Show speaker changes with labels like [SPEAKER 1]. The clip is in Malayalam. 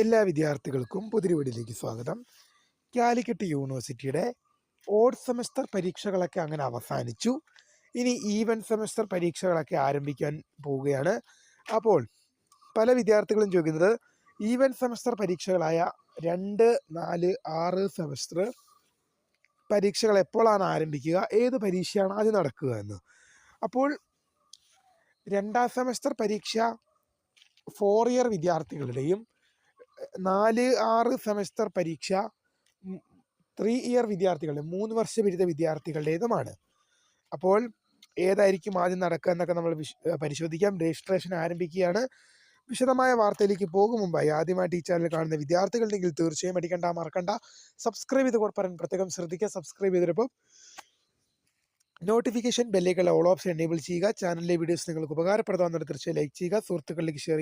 [SPEAKER 1] എല്ലാ വിദ്യാർത്ഥികൾക്കും പുതിയ വീഡിയോയിലേക്ക് സ്വാഗതം. കാലിക്കറ്റ് യൂണിവേഴ്സിറ്റിയുടെ ഓഡ് സെമസ്റ്റർ പരീക്ഷകളൊക്കെ അങ്ങനെ അവസാനിച്ചു. ഇനി ഈവൻ സെമസ്റ്റർ പരീക്ഷകളൊക്കെ ആരംഭിക്കാൻ പോവുകയാണ്. അപ്പോൾ പല വിദ്യാർത്ഥികളും ചോദിക്കുന്നത് ഈവൻ സെമസ്റ്റർ പരീക്ഷകളായ 2, 4, 6 സെമസ്റ്റർ പരീക്ഷകൾ എപ്പോഴാണ് ആരംഭിക്കുക, ഏത് പരീക്ഷയാണ് ആദ്യം നടക്കുക എന്ന്. അപ്പോൾ 2ാം സെമസ്റ്റർ പരീക്ഷ 4 ഇയർ വിദ്യാർത്ഥികളുടെയും 4, 6 സെമസ്റ്റർ പരീക്ഷ 3 ഇയർ വിദ്യാർത്ഥികളുടെ 3 വർഷ ബിരുദ വിദ്യാർത്ഥികളുടേതുമാണ്. അപ്പോൾ ഏതായിരിക്കും ആദ്യം നടക്കുക എന്നൊക്കെ നമ്മൾ പരിശോധിക്കാം. രജിസ്ട്രേഷൻ ആരംഭിക്കുകയാണ്. വിശദമായ വാർത്തയിലേക്ക് പോകും മുമ്പായി ആദ്യമായിട്ട് ഈ ചാനൽ കാണുന്ന വിദ്യാർത്ഥികളുണ്ടെങ്കിൽ തീർച്ചയായും മറക്കണ്ട സബ്സ്ക്രൈബ് ചെയ്ത് പറയാൻ പ്രത്യേകം ശ്രദ്ധിക്കുക. സബ്സ്ക്രൈബ് ചെയ്തപ്പോൾ നോട്ടിഫിക്കേഷൻ ബെല്ലേക്കുള്ള ഓൾ ഓപ്ഷൻ എനേബിൾ ചെയ്യുക. ചാനലിലെ വീഡിയോസ് നിങ്ങൾക്ക് ഉപകാരപ്രദമാകുന്നത് തീർച്ചയായും ലൈക്ക് ചെയ്യുക, സുഹൃത്തുക്കളിലേക്ക് ഷെയർ